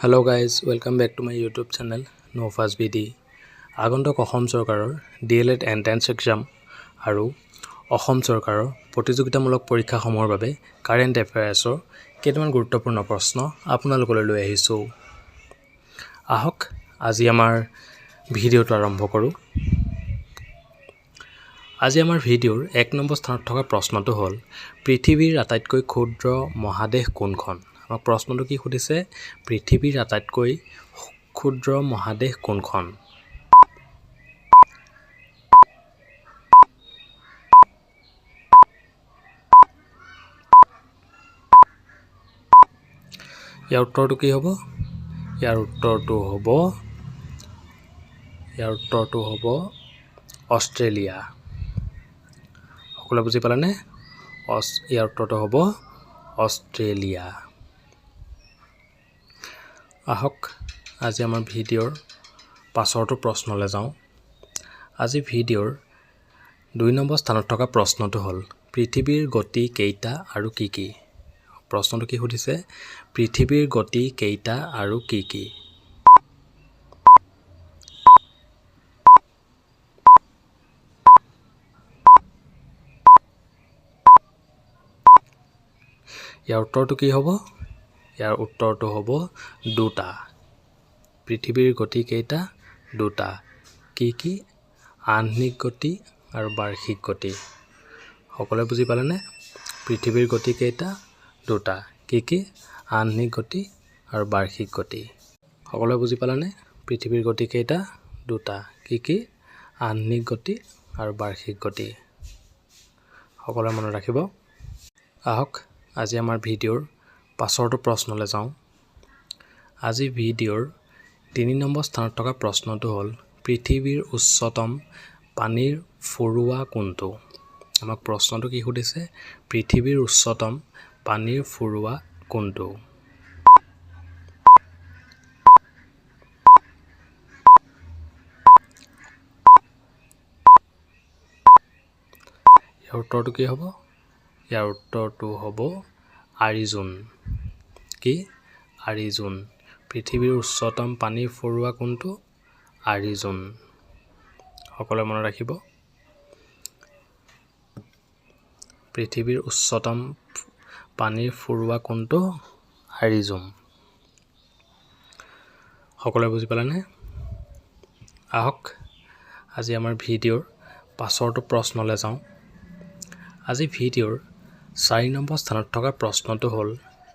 Hello guys, welcome back to my YouTube channel Nofas BD. আগন্তুক অসম চৰকাৰৰ DLED entrance exam আৰু অসম চৰকাৰৰ প্ৰতিযোগিতামূলক পৰীক্ষাসমূহৰ বাবে কাৰেণ্ট এফেয়াৰ্ছৰ কেইটামান গুৰুত্বপূৰ্ণ প্ৰশ্ন আপোনালোকলৈ লৈ আহিছো। আহক আজি আমাৰ ভিডিঅ'টো আৰম্ভ কৰোঁ। আজি আমাৰ ভিডিঅ'ৰ 1 নম্বৰ স্থানত থকা প্ৰশ্নটো হ'ল পৃথিৱীৰ আটাইতকৈ ক্ষুদ্ৰ মহাদেশ কোনখন? আমাক প্ৰশ্নটো কি সুধিছে? পৃথিৱীৰ আটাইতকৈ ক্ষুদ্ৰ মহাদেশ কোনখন? ইয়াৰ উত্তৰটো কি হ'ব? ইয়াৰ উত্তৰটো হ'ব অষ্ট্ৰেলিয়া। সকলোৱে বুজি পালেনে? ইয়াৰ উত্তৰটো হ'ব অষ্ট্ৰেলিয়া। আহক আজি আমাৰ ভিডিঅ'ৰ পাছৰটো প্ৰশ্নলৈ যাওঁ। আজি ভিডিঅ'ৰ 2 নম্বৰ স্থানত থকা প্ৰশ্নটো হ'ল পৃথিৱীৰ গতি কেইটা আৰু কি কি? প্ৰশ্নটো কি সুধিছে? পৃথিৱীৰ গতি কেইটা আৰু কি কি? ইয়াৰ উত্তৰটো কি হ'ব? ইয়াৰ উত্তৰটো হ'ব 2টা। পৃথিৱীৰ গতি কেইটা? 2টা। কি কি? আহ্নিক গতি আৰু বাৰ্ষিক গতি। সকলোৱে বুজি পালেনে? পৃথিৱীৰ গতি কেইটা? 2টা। কি কি? আহ্নিক গতি আৰু বাৰ্ষিক গতি। সকলোৱে বুজি পালেনে? পৃথিৱীৰ গতি কেইটা? 2টা। কি কি? আহ্নিক গতি আৰু বাৰ্ষিক গতি। সকলোৱে মনত ৰাখিব। আহক আজি আমাৰ ভিডিঅ'ৰ পাছৰটো প্ৰশ্নলৈ যাওঁ। আজি ভিডিঅ'ৰ 3 নম্বৰ স্থানত থকা প্ৰশ্নটো হ'ল পৃথিৱীৰ উচ্চতম পানীৰ ফুৰুৱা কোনটো? আমাক প্ৰশ্নটো কি সুধিছে? পৃথিৱীৰ উচ্চতম পানীৰ ফুৰুৱা কোনটো? ইয়াৰ উত্তৰটো কি হ'ব? ইয়াৰ উত্তৰটো হ'ব আৰিজুন। কি? আৰিজুন। পৃথিৱীৰ উচ্চতম পানীৰ ফুৰুৱা কোনটো? আৰিজুন। সকলোৱে মনত ৰাখিব। পৃথিৱীৰ উচ্চতম পানীৰ ফুৰুৱা কোনটো? আৰিজুন। সকলোৱে বুজি পালেনে? আহক আজি আমাৰ ভিডিঅ'ৰ পাছৰটো প্ৰশ্নলৈ যাওঁ। আজি ভিডিঅ'ৰ 4 নম্বৰ স্থানত থকা প্ৰশ্নটো হ'ল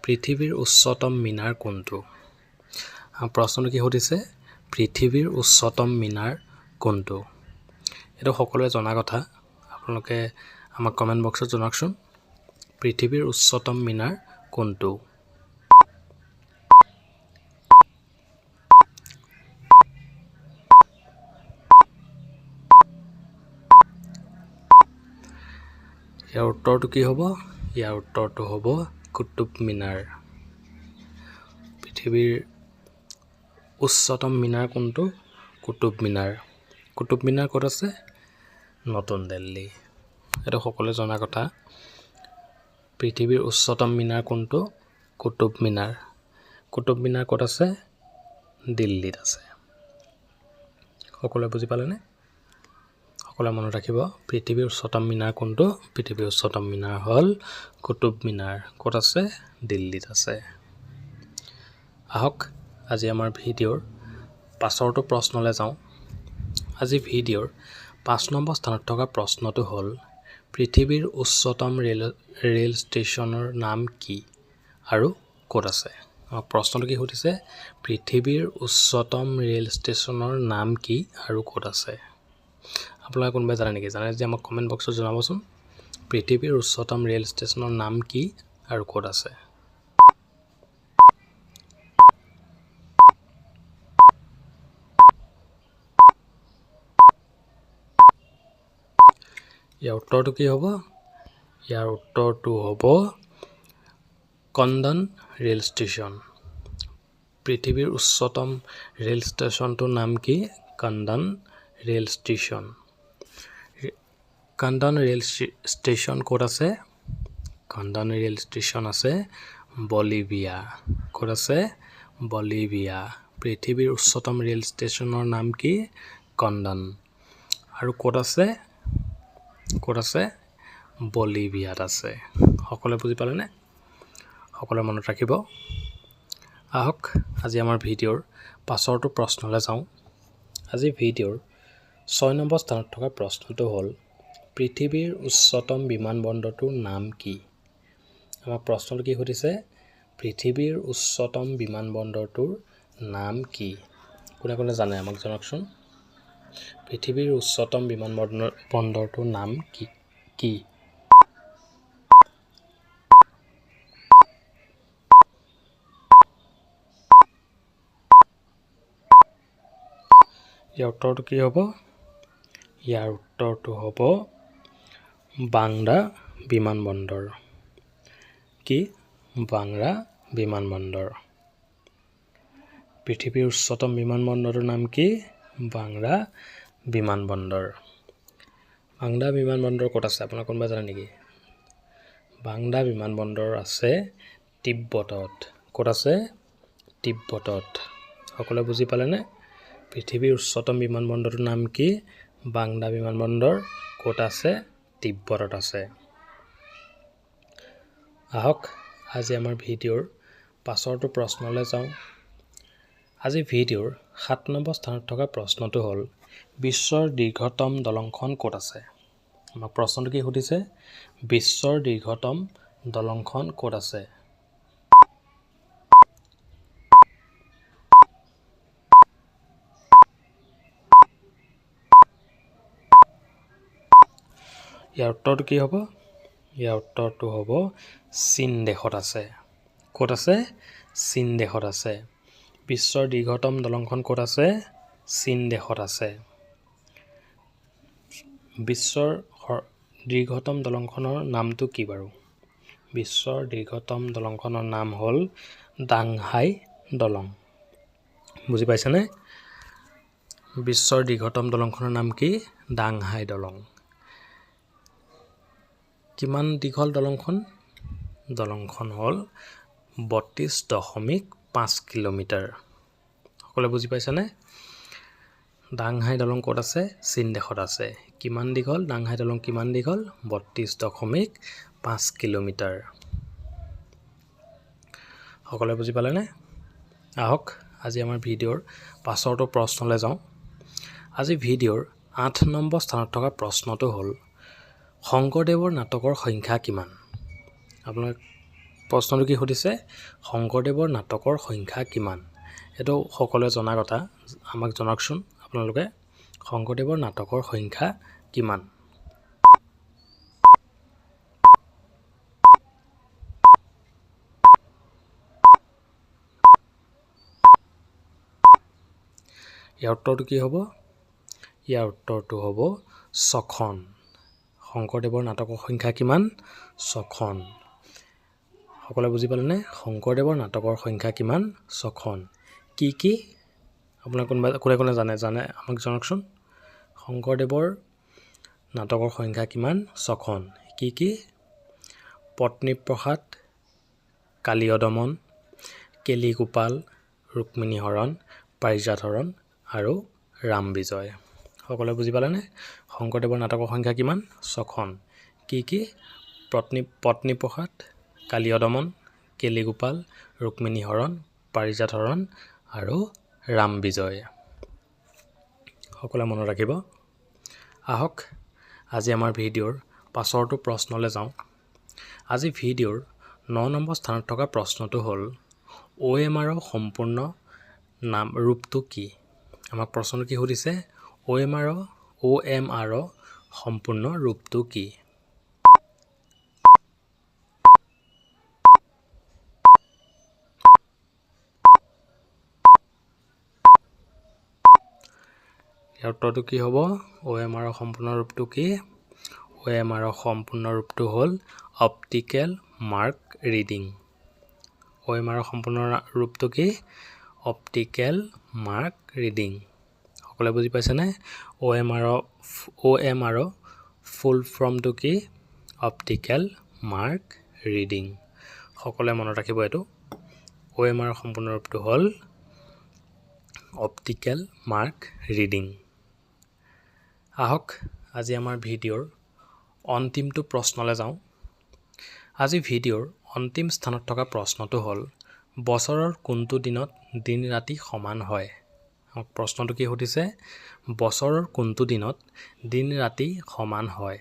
পৃথিৱীৰ উচ্চতম মিনাৰ কোনটো? প্ৰশ্নটো কি সুধিছে? পৃথিৱীৰ উচ্চতম মিনাৰ কোনটো? এইটো সকলোৱে জনা কথা। আপোনালোকে আমাক কমেণ্ট বক্সত জনাওকচোন। পৃথিৱীৰ উচ্চতম মিনাৰ কোনটো? ইয়াৰ উত্তৰটো কি হ'ব? ইয়াৰ উত্তৰটো হ'ব কুতুব মিনাৰ। পৃথিৱীৰ উচ্চতম মিনাৰ কোনটো? কুতুব মিনাৰ। কুতুব মিনাৰ ক'ত আছে? নতুন দিল্লী। এইটো সকলোৱে জনা কথা। পৃথিৱীৰ উচ্চতম মিনাৰ কোনটো? কুতুব মিনাৰ। কুতুব মিনাৰ ক'ত আছে? দিল্লীত আছে। সকলোৱে বুজি পালেনে? সকলোৱে মনত ৰাখিব। পৃথিৱীৰ উচ্চতম মিনাৰ কোনটো? পৃথিৱীৰ উচ্চতম মিনাৰ হ'ল কুতুব মিনাৰ। ক'ত আছে? দিল্লীত আছে। আহক আজি আমাৰ ভিডিঅ'ৰ পাছৰটো প্ৰশ্নলৈ যাওঁ। আজি ভিডিঅ'ৰ 5 নম্বৰ স্থানত থকা প্ৰশ্নটো হ'ল পৃথিৱীৰ উচ্চতম ৰেল ষ্টেচনৰ নাম কি আৰু ক'ত আছে? প্ৰশ্নটো কি সুধিছে? পৃথিৱীৰ উচ্চতম ৰেল ষ্টেচনৰ নাম কি আৰু ক'ত আছে? আপোনালোকে কোনোবাই জানে নেকি? জানে যদি আমাক কমেণ্ট বক্সত জনাবচোন। পৃথিৱীৰ উচ্চতম ৰেল ষ্টেচনৰ নাম কি আৰু ক'ত আছে? ইয়াৰ উত্তৰটো কি হ'ব? ইয়াৰ উত্তৰটো হ'ব কন্দন ৰেল ষ্টেচন। পৃথিৱীৰ উচ্চতম ৰেল ষ্টেচনটোৰ নাম কি? কন্দন ৰেল ষ্টেচন। কন্দন ৰেল ষ্টেচন ক'ত আছে? কন্দন ৰেল ষ্টেচন আছে বলিভিয়া। ক'ত আছে? বলিভিয়া। পৃথিৱীৰ উচ্চতম ৰেল ষ্টেচনৰ নাম কি? কণ্ডন। আৰু ক'ত আছে? বলিভিয়াত আছে। সকলোৱে বুজি পালেনে? সকলোৱে মনত ৰাখিব। আহক আজি আমাৰ ভিডিঅ'ৰ পাছৰটো প্ৰশ্নলৈ যাওঁ। আজি ভিডিঅ'ৰ 6 নম্বৰ স্থানত থকা প্ৰশ্নটো হ'ল পৃথিৱীৰ উচ্চতম বিমানবন্দৰটোৰ নাম কি? আমাক প্ৰশ্নটো কি সুধিছে? পৃথিৱীৰ উচ্চতম বিমানবন্দৰটোৰ নাম কি? কোনে জানে আমাক জনাওকচোন। পৃথিৱীৰ উচ্চতম বিমানবন্দৰটোৰ নাম কি? ইয়াৰ উত্তৰটো কি হ'ব? ইয়াৰ উত্তৰটো হ'ব বান্দ্ৰা বিমানবন্দৰ। কি? বান্দ্ৰা বিমানবন্দৰ। পৃথিৱীৰ উচ্চতম বিমানবন্দৰটোৰ নাম কি? বান্দ্ৰা বিমানবন্দৰ। বান্দ্ৰা বিমানবন্দৰ ক'ত আছে? আপোনাৰ কোনোবা জানে নেকি? বান্দ্ৰা বিমানবন্দৰ আছে তিব্বতত। ক'ত আছে? তিব্বতত। সকলোৱে বুজি পালেনে? পৃথিৱীৰ উচ্চতম বিমানবন্দৰটোৰ নাম কি? বান্দ্ৰা বিমানবন্দৰ। ক'ত আছে? তিব্বতত আছে। আহক আজি আমাৰ ভিডিঅ'ৰ পাছৰটো প্ৰশ্নলৈ যাওঁ। আজি ভিডিঅ'ৰ 7 নম্বৰ স্থানত থকা প্ৰশ্নটো হ'ল বিশ্বৰ দীৰ্ঘতম দলংখন ক'ত আছে? আমাক প্ৰশ্নটো কি সুধিছে? বিশ্বৰ দীৰ্ঘতম দলংখন ক'ত আছে? ইয়াৰ উত্তৰটো কি হ'ব? ইয়াৰ উত্তৰটো হ'ব চীন দেশত আছে। ক'ত আছে? চীন দেশত আছে। বিশ্বৰ দীৰ্ঘতম দলংখন ক'ত আছে? চীন দেশত আছে। বিশ্বৰ দীৰ্ঘতম দলংখনৰ নামটো কি বাৰু? বিশ্বৰ দীৰ্ঘতম দলংখনৰ নাম হ'ল ডাংহাই দলং। বুজি পাইছেনে? বিশ্বৰ দীৰ্ঘতম দলংখনৰ নাম কি? ডাংহাই দলং। কিমান দীঘল দলংখন? দলংখন হ'ল 32.5 কিলোমিটাৰ। সকলোৱে বুজি পাইছেনে? ডাংহাই দলং ক'ত আছে? চীন দেশত আছে। কিমান দীঘল? ডাংহাই দলং কিমান দীঘল? 32.5 কিলোমিটাৰ। সকলোৱে বুজি পালেনে? আহক আজি আমাৰ ভিডিঅ'ৰ পাছৰটো প্ৰশ্নলৈ যাওঁ। আজি ভিডিঅ'ৰ 8 নম্বৰ স্থানত থকা প্ৰশ্নটো হ'ল শংকৰদেৱৰ নাটকৰ সংখ্যা কিমান? আপোনাক প্ৰশ্নটো কি সুধিছে? শংকৰদেৱৰ নাটকৰ সংখ্যা কিমান? এইটো সকলোৱে জনা কথা। আমাক জনাওকচোন আপোনালোকে শংকৰদেৱৰ নাটকৰ সংখ্যা কিমান? ইয়াৰ উত্তৰটো কি হ'ব? ইয়াৰ উত্তৰটো হ'ব 6খন। শংকৰদেৱৰ নাটকৰ সংখ্যা কিমান? 6খন। সকলোৱে বুজি পালেনে? শংকৰদেৱৰ নাটকৰ সংখ্যা কিমান? 6খন। কি? আপোনাৰ কোনে জানে আমাক জনাওকচোন। শংকৰদেৱৰ নাটকৰ সংখ্যা কিমান? 6খন। কি? পত্নীপ্ৰসাদ, কালীয় দমন, কেলিগোপাল, ৰুক্মিণী হৰণ, পাৰিজাত হৰণ আৰু ৰাম বিজয়। সকলোৱে বুজি পালেনে? শংকৰদেৱৰ নাটকৰ সংখ্যা কিমান? 6খন। কি? পত্নীপ্ৰসাদ, কালীয় দমন, কেলিগোপাল, ৰুক্মিণী হৰণ, পাৰিজাত হৰণ আৰু ৰাম বিজয়। সকলোৱে মনত ৰাখিব। আহক আজি আমাৰ ভিডিঅ'ৰ পাছৰটো প্ৰশ্নলৈ যাওঁ। আজি ভিডিঅ'ৰ 9 নম্বৰ স্থানত থকা প্ৰশ্নটো হ'ল OMRৰ সম্পূৰ্ণ ৰূপটো কি? আমাক প্ৰশ্নটো কি সুধিছে? OMRৰ সম্পূৰ্ণ ৰূপটো কি? ইয়াৰ উত্তৰটো কি হ'ব? OMRৰ সম্পূৰ্ণ ৰূপটো কি? OMRৰ সম্পূৰ্ণ ৰূপটো হ'ল অপটিকেল মাৰ্ক ৰিডিং। OMRৰ সম্পূৰ্ণ ৰূপটো কি? Optical mark reading. সকলোৱে বুজি পাইছেনে? OMRৰ ফুল ফৰ্মটো কি? Optical mark reading. সকলোৱে মনত ৰাখিব এইটো। OMR সম্পূৰ্ণ ৰূপটো হ'ল অপটিকেল মাৰ্ক ৰিডিং। আহক আজি আমাৰ ভিডিঅ'ৰ অন্তিমটো প্ৰশ্নলৈ যাওঁ। আজি ভিডিঅ'ৰ অন্তিম স্থানত থকা প্ৰশ্নটো হ'ল বছৰৰ কোনটো দিনত দিন ৰাতি সমান হয়? প্ৰশ্নটো কি সুধিছে? বছৰৰ কোনটো দিনত দিন ৰাতি সমান হয়?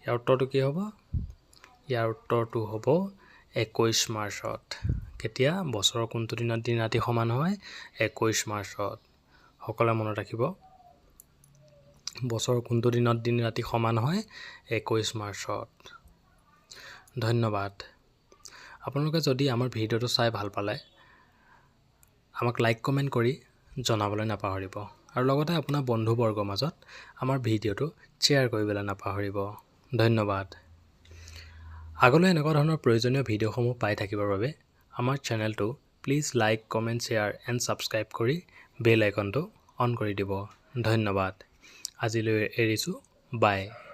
ইয়াৰ উত্তৰটো কি হ'ব? ইয়াৰ উত্তৰটো হ'ব 21 মাৰ্চত। কেতিয়া? বছৰৰ কোনটো দিনত দিন ৰাতি সমান হয়? 21 মাৰ্চত। সকলোৱে মনত ৰাখিব, বছৰৰ কোনটো দিনত দিন ৰাতি সমান হয়? 21 মাৰ্চত। ধন্যবাদ। আপোনালোকে যদি আমাৰ ভিডিঅ'টো চাই ভাল পালে আমাক লাইক কমেণ্ট কৰি জনাবলৈ নাপাহৰিব আৰু লগতে আপোনাৰ বন্ধুবৰ্গৰ মাজত আমাৰ ভিডিঅ'টো শ্বেয়াৰ কৰিবলৈ নাপাহৰিব। ধন্যবাদ। আগলৈ এনেকুৱা ধৰণৰ প্ৰয়োজনীয় ভিডিঅ'সমূহ পাই থাকিবৰ বাবে আমাৰ চেনেলটো please like comment share and subscribe কৰি বেল আইকনটো অন কৰি দিব। ধন্যবাদ। আজিলৈ এৰিছোঁ। বাই।